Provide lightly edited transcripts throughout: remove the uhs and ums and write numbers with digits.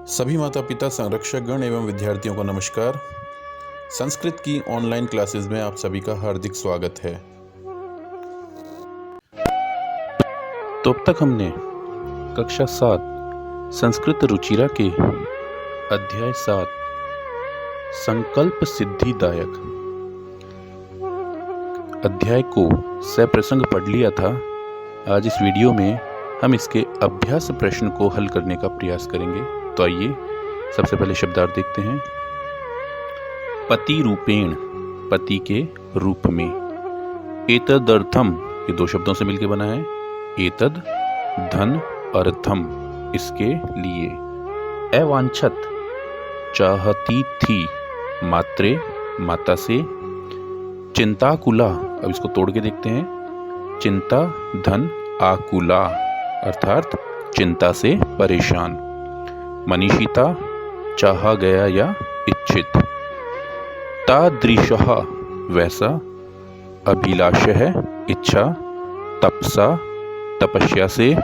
सभी माता पिता, संरक्षकगण एवं विद्यार्थियों को नमस्कार। संस्कृत की ऑनलाइन क्लासेस में आप सभी का हार्दिक स्वागत है। तो अब तक हमने कक्षा 7 संस्कृत रुचिरा के अध्याय 7 संकल्प सिद्धिदायक अध्याय को सप्रसंग पढ़ लिया था। आज इस वीडियो में हम इसके अभ्यास प्रश्न को हल करने का प्रयास करेंगे। तो आइए सबसे पहले शब्दार्थ देखते हैं। पति रूपेण, पति के रूप में। एतदर्थम, ये दो शब्दों से मिलकर बना है। एतद धन, अर्थम, इसके लिए। अवांछत, चाहती थी, मात्रे, माता से। चिंताकुला, अब इसको तोड़ के देखते हैं। चिंता धन आकुला, अर्थात चिंता से परेशान। मनीषिता, चाहा गया या इच्छित। तादृशः, वैसा। अभिलाष है, इच्छा। तपसा, तपस्या से।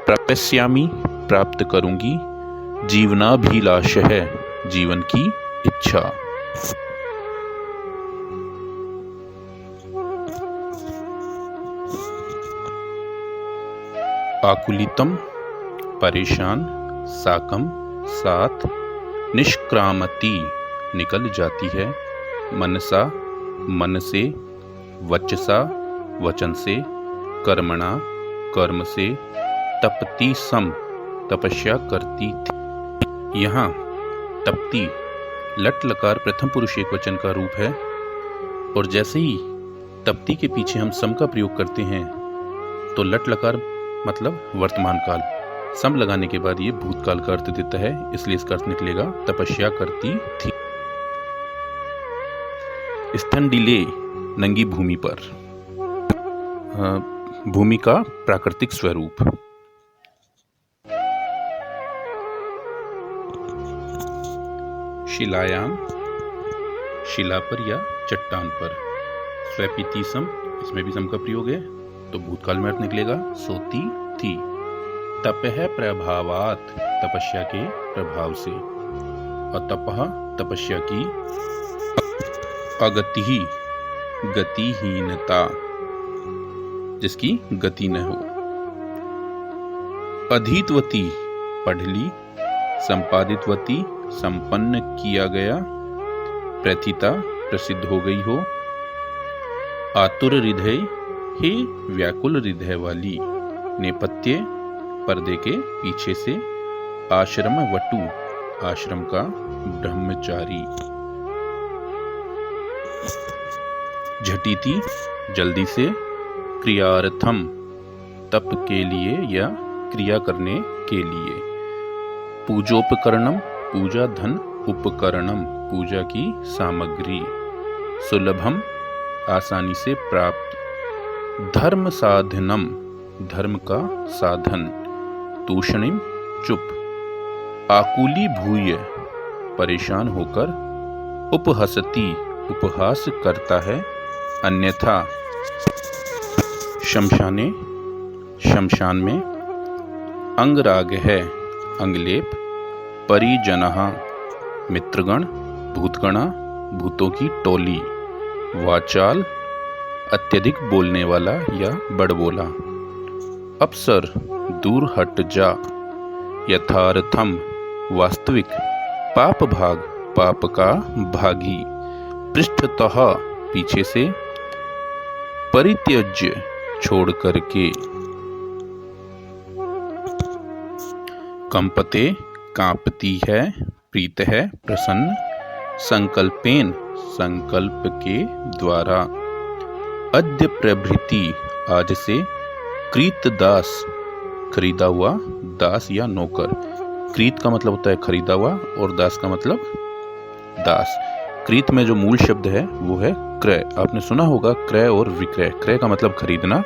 प्राप्स्यामि, प्राप्त करूंगी। जीवनाभिलाष है, जीवन की इच्छा। आकुलितम, परेशान। साकम, साथ। निष्क्रामति, निकल जाती है। मनसा, मन से। वचसा, वचन से। कर्मणा, कर्म से। तपती सम, तपस्या करती थी। यहाँ तपती लट लकार प्रथम पुरुष एकवचन का रूप है, और जैसे ही तपती के पीछे हम सम का प्रयोग करते हैं तो लट लकार मतलब वर्तमान काल, सम लगाने के बाद ये भूतकाल का अर्थ देता है, इसलिए इसका अर्थ निकलेगा तपस्या करती थी। स्तनडिले, नंगी भूमि पर। भूमि का प्राकृतिक स्वरूप। शिलायाम, शिला पर या चट्टान पर। स्वपिति सम, इसमें भी सम का प्रयोग है, तो भूतकाल में अर्थ निकलेगा सोती थी। तपह प्रभावात, तपस्या के प्रभाव से। अतपह, तपस्या की। अगति, गतिहीनता, जिसकी गति न हो। अधीतवती, पढ़ ली। संपादितवती, संपन्न किया गया। प्रथिता, प्रसिद्ध हो गई हो। आतुर हृदय, हे व्याकुल हृदय वाली। नेपथ्य, पर्दे के पीछे से। आश्रम वटु, आश्रम का ब्रह्मचारी। झटिति, जल्दी से। क्रियार्थम, तप के लिए या क्रिया करने के लिए। पूजोपकरणम, पूजा धन उपकरणम, पूजा की सामग्री। सुलभम, आसानी से प्राप्त। धर्म साधनम, धर्म का साधन। तूषणिम, चुप। आकुली भूय, परेशान होकर। उपहसती, उपहास करता है, अन्यथा। शमशाने, शमशान में। अंगराग है, अंगलेप। परिजनः, मित्रगण। भूतगणा, भूतों की टोली। वाचाल, अत्यधिक बोलने वाला या बड़बोला। अप्सर, दूर हट जा। यथार्थम, वास्तविक। पाप भाग, पाप का भागी। पृष्ठतः, पीछे से। परित्यज्य, छोड़ करके। कंपते, कांपती है। प्रीत है, प्रसन्न। संकल्पेन, संकल्प के द्वारा। अद्य प्रभृति, आज से। क्रीतदास, खरीदा हुआ। दास या नौकर। क्रीत का मतलब होता है खरीदा हुआ, और दास का मतलब दास। क्रीत में जो मूल शब्द है वो है क्रय। आपने सुना होगा क्रय और विक्रय। क्रय का मतलब खरीदना,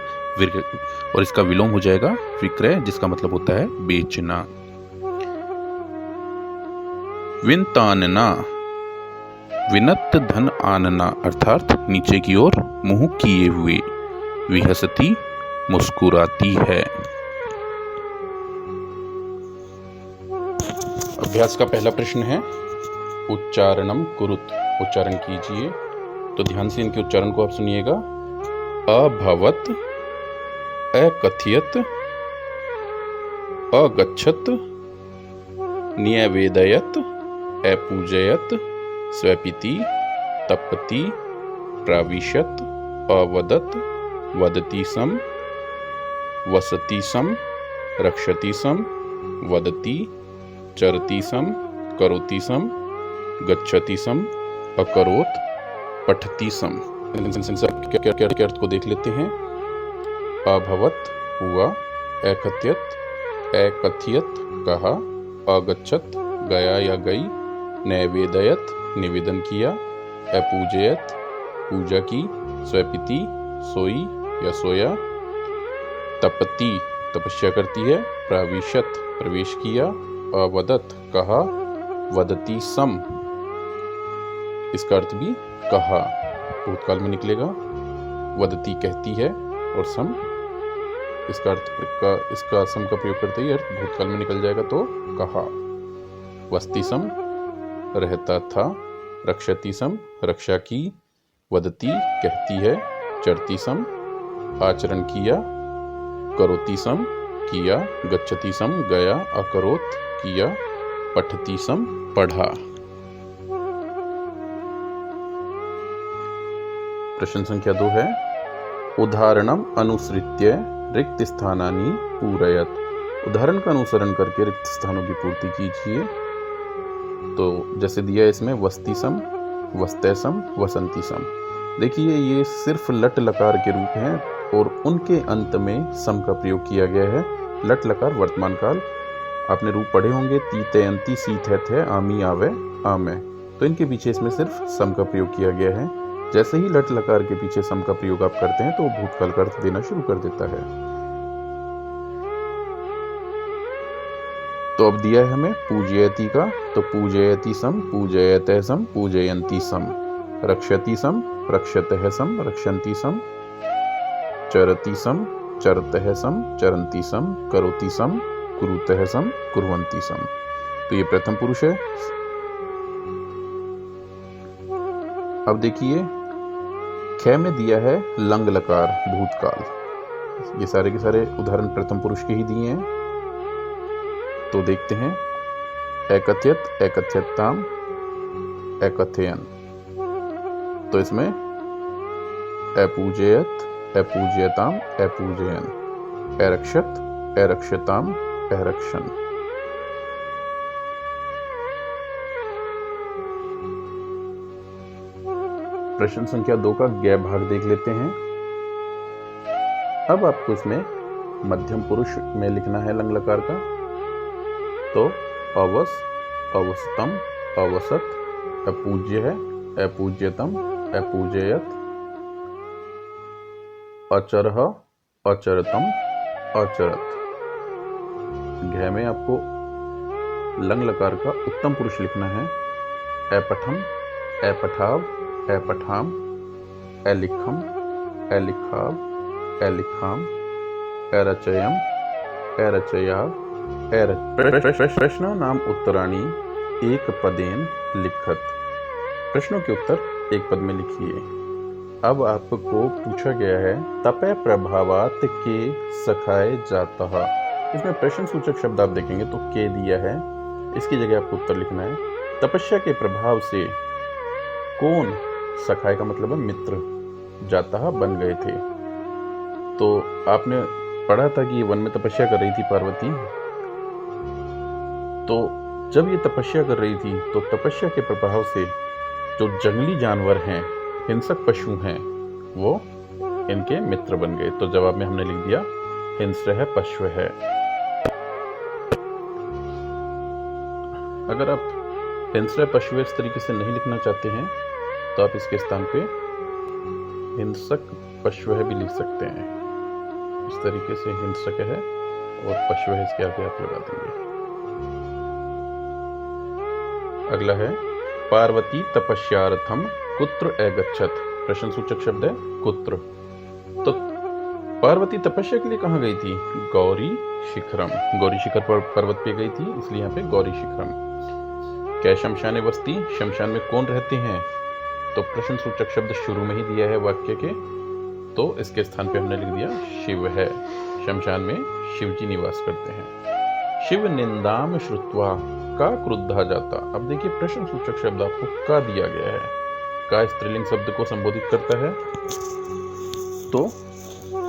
और इसका विलोम हो जाएगा विक्रय, जिसका मतलब होता है बेचना। विनतानना, विनत धन आनना, अर्थात नीचे की ओर मुंह किए हुए। विहसती, मुस्कुराती है। अभ्यास का पहला प्रश्न है उच्चारणम कुरुत, उच्चारण कीजिए। तो ध्यान से इनके उच्चारण को आप सुनिएगा। अभवत, अकथयत, अगच्छत, न्यवेदयत, अपूजयत, स्वपिति, तपति, प्राविशत, अवदत, वदति सम, वसति सम, रक्षति सम, वदति, चरति सम, करोति सम, गच्छति सम, अकरोत, पठति सम। क्या अर्थ को देख लेते हैं। अभवत हुआ, अकथयत अकथयत कहा, अगच्छत गया या गई, नैवेदयत निवेदन किया, अपूजयत पूजा की, स्वपिति सोई या सोया, तपति तपस्या करती है, प्राविशत प्रवेश किया, अवदत कहा, वदति सम इसका अर्थ भी कहा, भूतकाल में निकलेगा। वदति कहती है और सम इसका अर्थ इसका सम का प्रयोग करते ही अर्थ भूतकाल में निकल जाएगा, तो कहा। वस्ति सम रहता था, रक्षति सम रक्षा की, वदति कहती है, चरति सम आचरण किया, करोति सम किया, गच्छति सम गया, अकरोत किया, पठति सम पढ़ा। प्रश्न संख्या 2 है उदाहरणम अनुसृत्य रिक्त स्थानानि पूरयत। उदाहरण का अनुसरण करके रिक्त स्थानों की पूर्ति कीजिए। तो जैसे दिया इसमें वस्ति सम, वस्तै सम, वसंती सम। देखिए ये सिर्फ लट लकार के रूप हैं और उनके अंत में सम का प्रयोग किया गया है। लट लकार वर्तमान काल, आपने रूप पढ़े होंगे, तीतयंती सीथे आमी आवे आमे, तो इनके पीछे इसमें सिर्फ सम का प्रयोग किया गया है। जैसे ही लट लकार के पीछे सम का प्रयोग आप करते हैं तो भूतकाल का अर्थ देना शुरू कर देता है। तो अब दिया है हमें पूजयति का, तो पूजयति सम, पूजयते सम, पूजयंती सम, रक्षति सम, रक्षतः सम, रक्षन्ति सम, चरति सम, चरतः सम, चरन्ति सम, करोति सम, कुरुतः सम, कुर्वन्ति सम। तो ये प्रथम पुरुष है। अब देखिए ख में दिया है लंग लकार भूतकाल। ये सारे के सारे उदाहरण प्रथम पुरुष के ही दिए हैं। तो देखते हैं एकथयत, एकथयताम, एकथयन। तो इसमें अपूजयत, अपूजयताम, अपूजयन, अरक्षत, अरक्षताम, अरक्षन। प्रश्न संख्या 2 का गै भाग देख लेते हैं। अब आपको इसमें मध्यम पुरुष में लिखना है लंग लकार का। तो अवस, अवसतम, अवसत, अपूज्य है, अपूज्यतम, अपूजयत, अचरह, अचरतम, अचरत। घ में आपको लंग लकार का उत्तम पुरुष लिखना है। अपठम, अपठाव, अपठाम, अलिखम, अलिखाव, अलिखाम, अरचयम, अरचयाव, प्रश्न नाम उत्तराणी एक पदेन लिखत। प्रश्नों के उत्तर एक पद में लिखिए। अब आपको पूछा गया है तपे प्रभावात के सखाए जाता। इसमें प्रश्न सूचक शब्द आप देखेंगे तो के दिया है, इसकी जगह आपको उत्तर लिखना है। तपस्या के प्रभाव से कौन, सखाए का मतलब है मित्र, जाता बन गए थे। तो आपने पढ़ा था कि वन में तपस्या कर रही थी पार्वती। तो जब ये तपस्या कर रही थी तो तपस्या के प्रभाव से जो जंगली जानवर हैं, हिंसक पशु हैं, वो इनके मित्र बन गए। तो जवाब में हमने लिख दिया हिंस्र है, पशु है। अगर आप हिंस्र पशु इस तरीके से नहीं लिखना चाहते हैं तो आप इसके स्थान पे हिंसक पशु है भी लिख सकते हैं। इस तरीके से हिंसक है और पशु है इसके आगे आप लगा देंगे। अगला है पार्वती तपस्यार्थम कुत्र अगच्छत। प्रश्न सूचक शब्द है कुत्र। तो पार्वती तपस्या के लिए कहाँ गई थी? गौरी शिखरम, गौरी शिखर पर पर्वत पे गई थी, इसलिए यहाँ पे गौरी शिखरम। क्या शमशान बस्ती, शमशान में कौन रहते हैं? तो प्रश्न सूचक शब्द शुरू में ही दिया है वाक्य के, तो इसके स्थान पे हमने लिख दिया शिव है। शमशान में शिव जी निवास करते हैं। शिव निंदाम श्रुत्वा का क्रुद्धा जाता। अब देखिए प्रश्न सूचक शब्द आपको का दिया गया है। का स्त्रीलिंग शब्द को संबोधित करता है, तो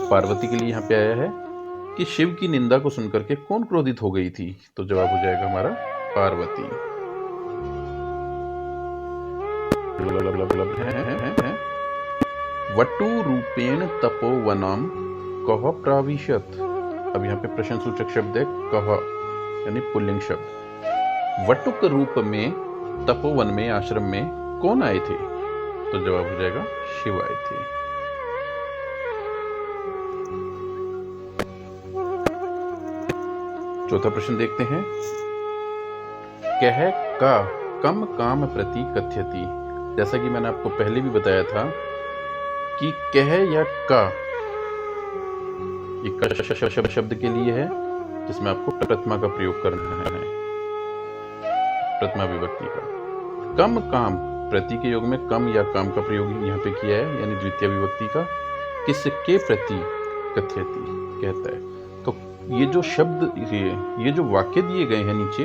पार्वती के लिए यहाँ पे आया है कि शिव की निंदा को सुनकर के कौन क्रोधित हो गई थी? तो जवाब हो जाएगा हमारा पार्वती। वटु रूपेण तपोवनम कह प्राविशत। अब यहाँ पे प्रश्न सूचक शब्द है कह, यानी पुल्लिंग शब्द। वटुक रूप में तपोवन में, आश्रम में कौन आए थे? तो जवाब हो जाएगा शिव आए थे। चौथा प्रश्न देखते हैं। कह का कम काम प्रति कथ्यति। जैसा कि मैंने आपको पहले भी बताया था कि कह या का, ये शब्द के लिए है जिसमें आपको प्रथमा का प्रयोग करना है, प्रथमा विभक्ति का। कम काम, प्रति के योग में कम या काम का प्रयोग यहाँ पे किया है, यानी द्वितीय विभक्ति का। किसके प्रति कथ्यति कहता है। तो ये जो शब्द, ये जो वाक्य दिए गए हैं नीचे,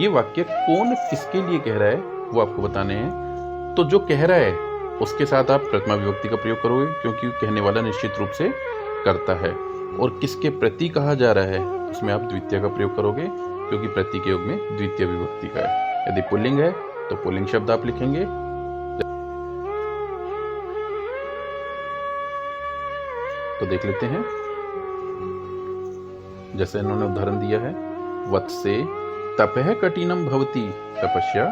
ये वाक्य कौन किसके लिए कह रहा है वो आपको बताने हैं। तो जो कह रहा है उसके साथ आप प्रथमा विभक्ति का प्रयोग करोगे, क्योंकि कहने वाला निश्चित रूप से करता है। और किसके प्रति कहा जा रहा है उसमें आप द्वितीय का प्रयोग करोगे, क्योंकि प्रति के योग में द्वितीय विभक्ति का है। यदि पुल्लिंग है तो पुल्लिंग शब्द आप लिखेंगे। तो देख लेते हैं, जैसे इन्होंने उदाहरण दिया है, वत्से तपह कठिनम भवति, तपस्या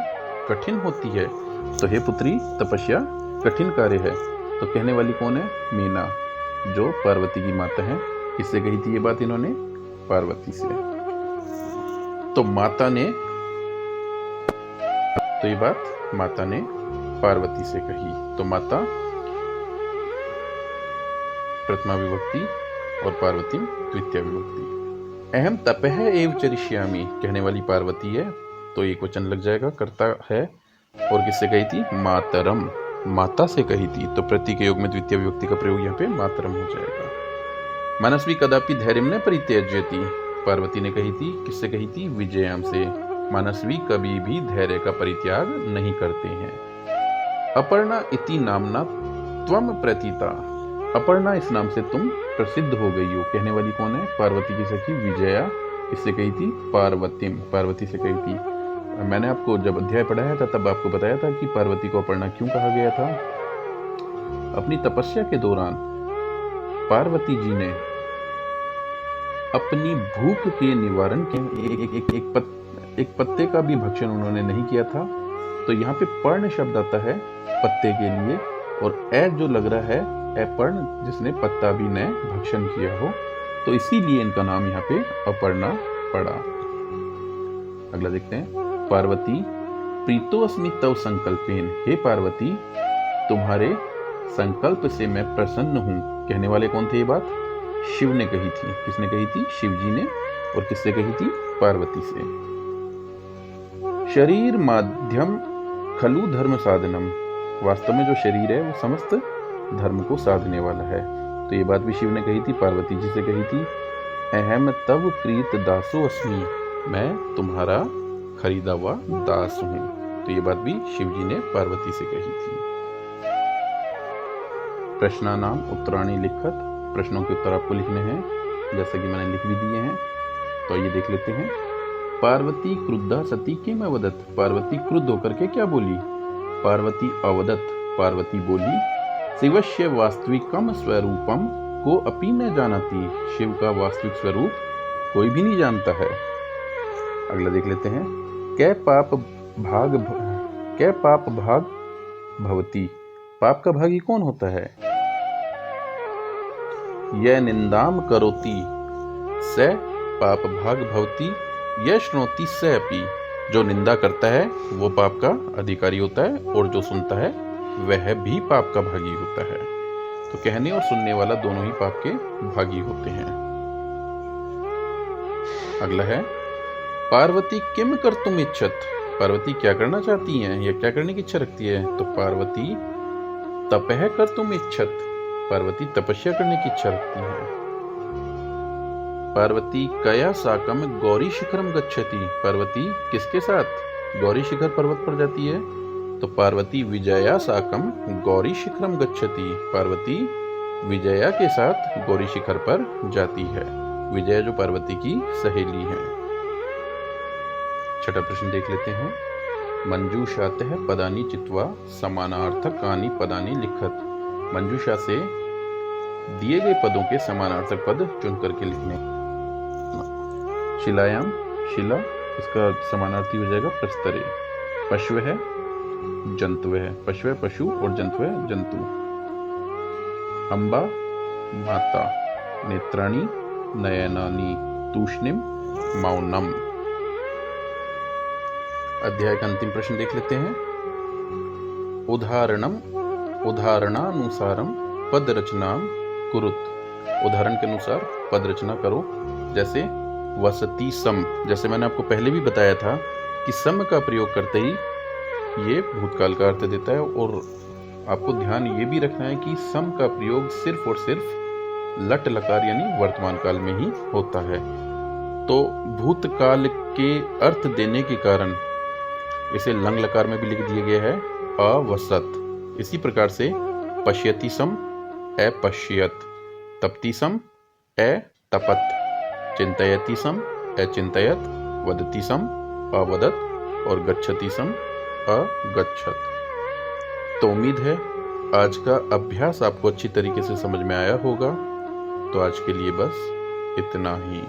कठिन होती है। तो हे पुत्री, तपस्या कठिन कार्य है। तो कहने वाली कौन है? मीना, जो पार्वती की माता है। किससे कही थी ये बात इन्होंने? पार्वती से। तो माता ने, तो ये बात माता ने पार्वती से कही। तो माता प्रथमा विभक्ति और पार्वती द्वितीय विभक्ति। अहम तपह एव चरिष्यामि, कहने वाली पार्वती है, तो एक वचन लग जाएगा, करता है। और किससे कही थी? मातरम, माता से कही थी। तो प्रति के योग में द्वितीय विभक्ति का प्रयोग यहाँ पे मातरम हो जाएगा। मनस्वी कदापि धैर्य न परित्यज्यति, पार्वती ने कही थी। किससे कही थी? विजयाम से। मनस्वी कभी भी धैर्य का परित्याग नहीं करते हैं। अपर्णा इति नामना त्वम प्रतीता, अपर्णा इस नाम से तुम प्रसिद्ध हो गई हो। कहने वाली कौन है? पार्वती की सखी विजया। किससे कही थी? पार्वतीम, पार्वती से कही थी। मैंने आपको जब अध्याय पढ़ाया था तब आपको बताया था कि पार्वती को अपर्णा क्यों कहा गया था। अपनी तपस्या के दौरान पार्वती जी ने अपनी भूख के निवारण के एक पत्ते का भी भक्षण उन्होंने नहीं किया था। तो यहाँ पे पर्ण शब्द आता है पत्ते के लिए, और ए जो लग रहा है अपर्ण, जिसने पत्ता भी न भक्षण किया हो, तो इसीलिए इनका नाम यहाँ पे अपर्णा पड़ा। अगला देखते हैं। पार्वती प्रीतोस्मि तव संकल्पेन, हे पार्वती तुम्हारे संकल्प से मैं प्रसन्न हूं। कहने वाले कौन थे? ये बात शिव ने कही थी। किसने कही थी? शिव जी ने। और किससे कही थी? पार्वती से। शरीर माध्यम खलु धर्म साधनम, वास्तव में जो शरीर है वो समस्त धर्म को साधने वाला है। तो ये बात भी शिव ने कही थी, पार्वती जी से कही थी। अहम तव प्रीत दासो अस्मि, मैं तुम्हारा खरीदा हुआ दास हूं। तो ये बात भी शिव जी ने पार्वती से कही थी। प्रश्नानाम उत्तराणि लिखत, प्रश्नों के उत्तर आपको लिखने हैं, जैसे कि मैंने लिख भी दिए हैं। तो ये देख लेते हैं। पार्वती क्रुद्धा सती किम अवदत, पार्वती क्रुद्ध होकर के क्या बोली? पार्वती अवदत, पार्वती बोली। शिवस्य वास्तविकम स्वरूपम को अपि न जानती, शिव का वास्तविक स्वरूप कोई भी नहीं जानता है। अगला देख लेते हैं। कै पाप भाग भवती, पाप का भागी कौन होता है? यह निंदाम करोति स पाप भाग भवती, यह श्रोति स अपि, जो निंदा करता है वो पाप का अधिकारी होता है, और जो सुनता है वह भी पाप का भागी होता है। तो कहने और सुनने वाला दोनों ही पाप के भागी होते हैं। अगला है पार्वती किम कर्तुम इच्छत। पार्वती क्या करना चाहती हैं या क्या करने की इच्छा रखती है? तो पार्वती तपह कर्तुम इच्छत। पार्वती तपस्या करने की इच्छा रखती है। पार्वती कया साकम गौरी शिखरम गच्छति। पार्वती किसके साथ गौरी शिखर पर्वत पर जाती है? तो पार्वती विजया साकम गौरी शिखरम गच्छति। पार्वती विजया के साथ गौरी शिखर पर जाती है। विजया जो पार्वती की सहेली है। छठा प्रश्न देख लेते हैं। मंजूषातः पदानि चित्वा समानार्थकानि पदानि लिखत। मंजूषा से दिए गए पदों के समानार्थक पद चुन करके लिखने। शिलायाम, शिला इसका समानार्थी हो जाएगा प्रस्तरे। पशु है, जंतु है। पशु है पशु और जंतु है जंतु। अम्बा माता। नेत्राणि नयनानि। तूष्णिम मौनम। अध्याय का अंतिम प्रश्न देख लेते हैं। उदाहरणानुसारम पद रचना कुरुत। उदाहरण के अनुसार पद रचना करो। जैसे वसति सम। जैसे मैंने आपको पहले भी बताया था कि सम का प्रयोग करते ही ये भूतकाल का अर्थ देता है, और आपको ध्यान ये भी रखना है कि सम का प्रयोग सिर्फ और सिर्फ लट लकार यानी वर्तमान काल में ही होता है। तो भूतकाल के अर्थ देने के कारण इसे लंग लकार में भी लिख दिया गया है अवसत। इसी प्रकार से पश्यति सम अपश्यत, तपति सम अतपत, चिंतयति सम अचिंतयत, वदति सम अवदत और गच्छति सम अगच्छत। तो उम्मीद है आज का अभ्यास आपको अच्छी तरीके से समझ में आया होगा। तो आज के लिए बस इतना ही।